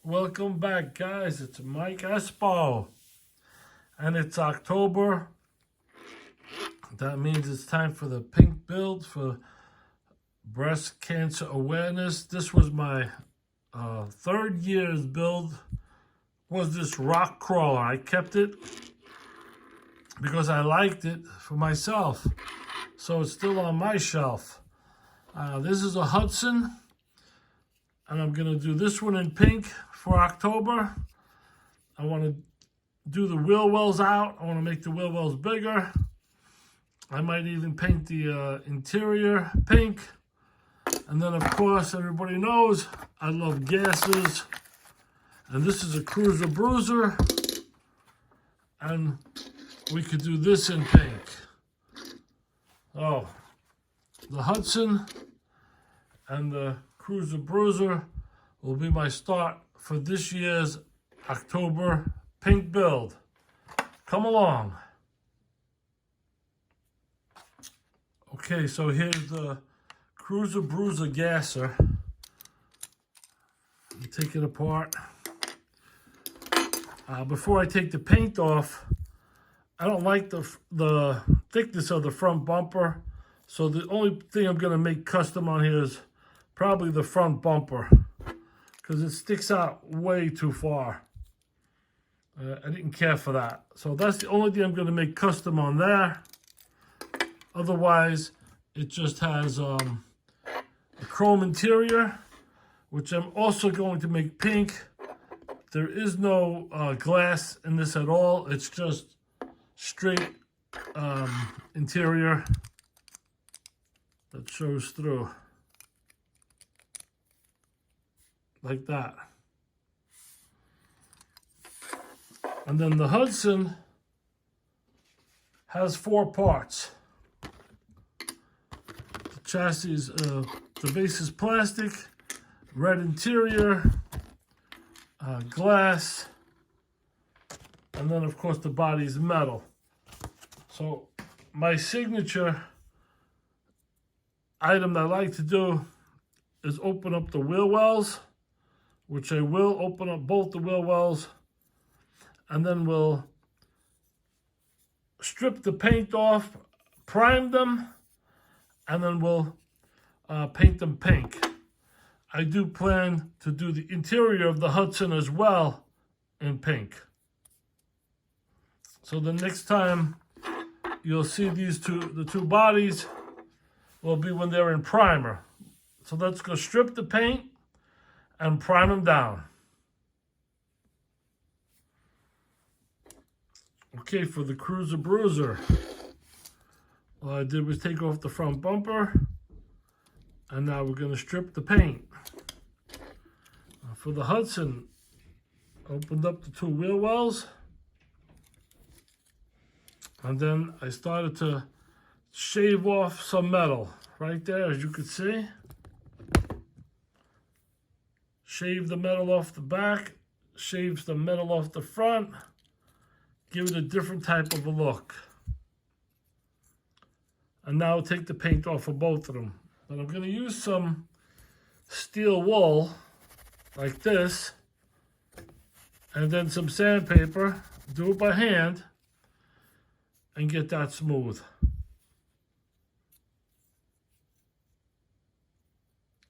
Welcome back, guys. It's Mike Espo, and it's October. That means it's time for the pink build for breast cancer awareness. This was my third year's build. Was this rock crawler? I kept it because I liked it for myself, so it's still on my shelf. This is a Hudson, and I'm gonna do this one in pink for October. I want to do the wheel wells out. I want to make the wheel wells bigger. I might even paint the interior pink. And then, of course, everybody knows I love gases. And this is a Cruiser Bruiser. And we could do this in pink. Oh, the Hudson and the Cruiser Bruiser will be my start for this year's October pink build. Come along. Okay, so here's the Cruiser Bruiser gasser. Take it apart. Before I take the paint off, I don't like the thickness of the front bumper. So the only thing I'm going to make custom on here is probably the front bumper, because it sticks out way too far. I didn't care for that. So that's the only thing I'm going to make custom on there. Otherwise, it just has a chrome interior, which I'm also going to make pink. There is no glass in this at all. It's just straight interior that shows through. Like that. And then the Hudson has 4 parts. The chassis, the base is plastic, red interior, glass, and then of course the body is metal. So my signature item that I like to do is open up the wheel wells, which I will open up both the wheel wells, and then we'll strip the paint off, prime them, and then we'll paint them pink. I do plan to do the interior of the Hudson as well in pink. So the next time you'll see the two bodies will be when they're in primer. So let's go strip the paint and prime them down. Okay, for the Cruiser Bruiser, all I did was take off the front bumper, and now we're going to strip the paint. For the Hudson, opened up the 2 wheel wells, and then I started to shave off some metal right there, as you can see. Shave the metal off the back, shave the metal off the front, give it a different type of a look. And now I'll take the paint off of both of them. But I'm going to use some steel wool like this, and then some sandpaper, do it by hand, and get that smooth.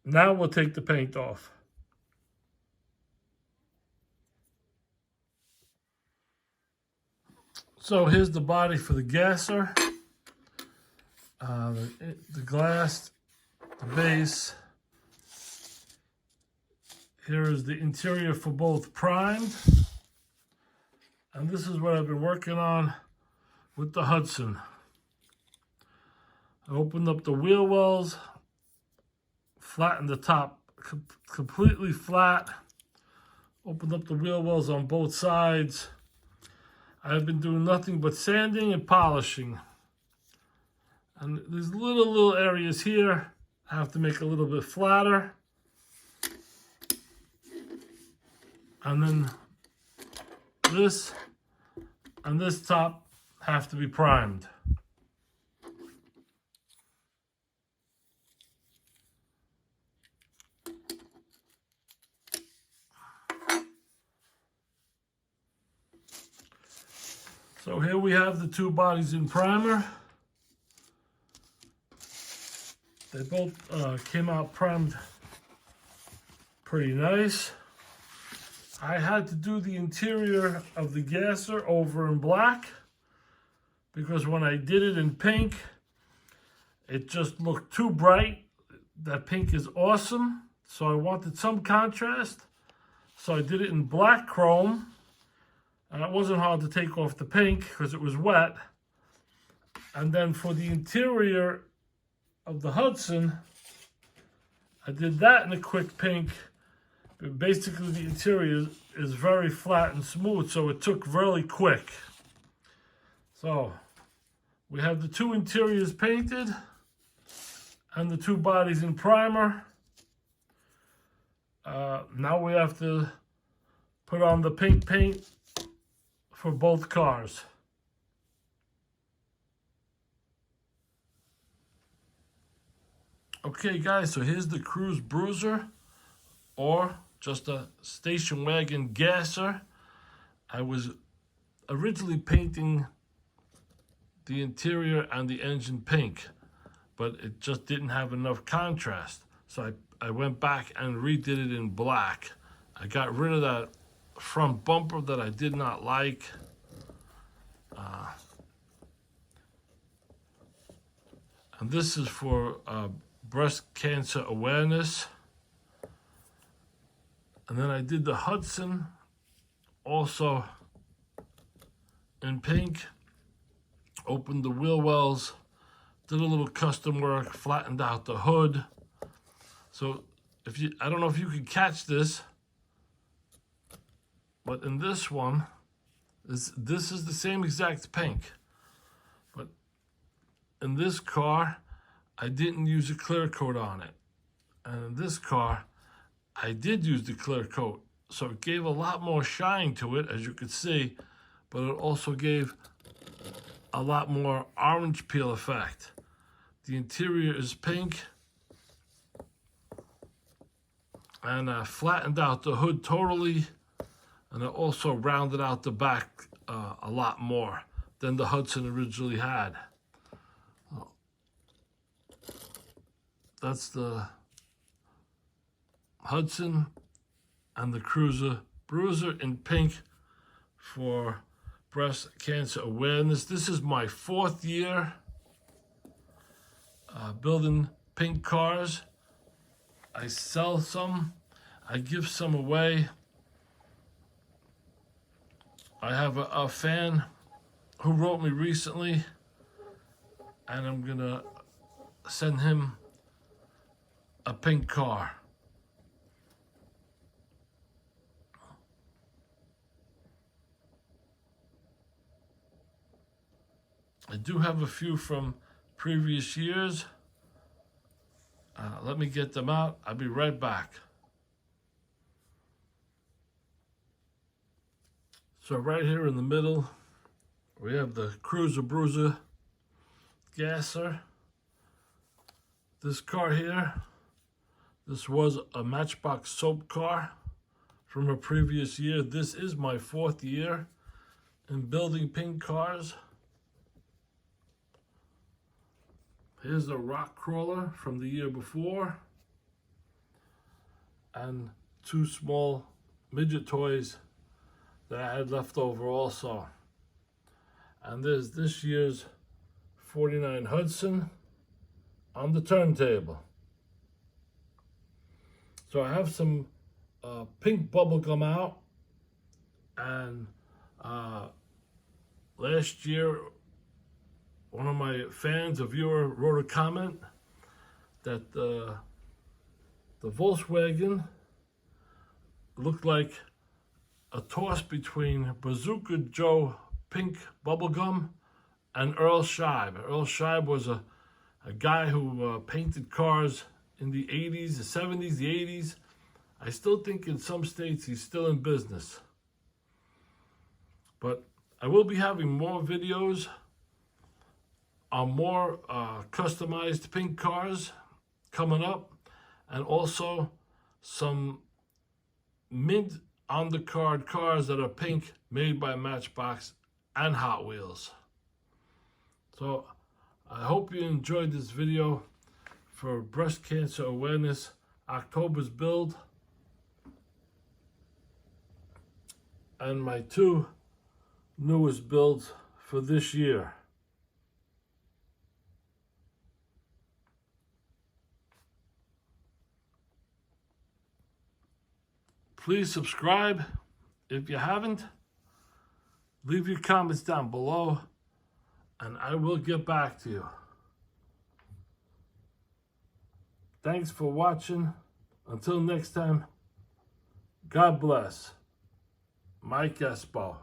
Now we'll take the paint off. So here's the body for the gasser, the glass, the base. Here is the interior for both primed. And this is what I've been working on with the Hudson. I opened up the wheel wells, flattened the top completely flat, opened up the wheel wells on both sides. I've been doing nothing but sanding and polishing. And there's little areas here I have to make a little bit flatter. And then this and this top have to be primed. So here we have the two bodies in primer. They both came out primed pretty nice. I had to do the interior of the gasser over in black because when I did it in pink, it just looked too bright. That pink is awesome, so I wanted some contrast. So I did it in black chrome. And it wasn't hard to take off the pink because it was wet. And then for the interior of the Hudson, I did that in a quick pink. But basically, the interior is very flat and smooth, so it took really quick. So we have the two interiors painted and the two bodies in primer. Now we have to put on the pink paint for both cars. Okay guys, so here's the Cruise Bruiser, or just a station wagon gasser. I was originally painting the interior and the engine pink, but it just didn't have enough contrast. So I went back and redid it in black. I got rid of that front bumper that I did not like. And this is for breast cancer awareness. And then I did the Hudson also in pink. Opened the wheel wells, did a little custom work, flattened out the hood. So I don't know if you can catch this, but in this one, this is the same exact pink. But in this car, I didn't use a clear coat on it. And in this car, I did use the clear coat. So it gave a lot more shine to it, as you could see, but it also gave a lot more orange peel effect. The interior is pink, and I flattened out the hood totally, and I also rounded out the back a lot more than the Hudson originally had. That's the Hudson and the Cruiser Bruiser in pink for breast cancer awareness. This is my 4th year building pink cars. I sell some, I give some away. I have a fan who wrote me recently, and I'm gonna send him a pink car. I do have a few from previous years. Let me get them out. I'll be right back. So right here in the middle, we have the Cruiser Bruiser gasser. This car here, this was a Matchbox soap car from a previous year. This is my 4th year in building pink cars. Here's the rock crawler from the year before, and 2 small midget toys that I had left over also. And there's this year's 49 Hudson on the turntable. So I have some pink bubble gum out, and last year one of my fans, a viewer, wrote a comment that the Volkswagen looked like a toss between Bazooka Joe pink bubblegum and Earl Scheib. Earl Scheib was a guy who painted cars in the 80s, the 70s, the 80s. I still think in some states he's still in business. But I will be having more videos on more customized pink cars coming up, and also some mint on the card cars that are pink made by Matchbox and Hot Wheels. So I hope you enjoyed this video for Breast Cancer Awareness October's build and my 2 newest builds for this year. Please subscribe if you haven't. Leave your comments down below and I will get back to you. Thanks for watching. Until next time, God bless. Mike Espo.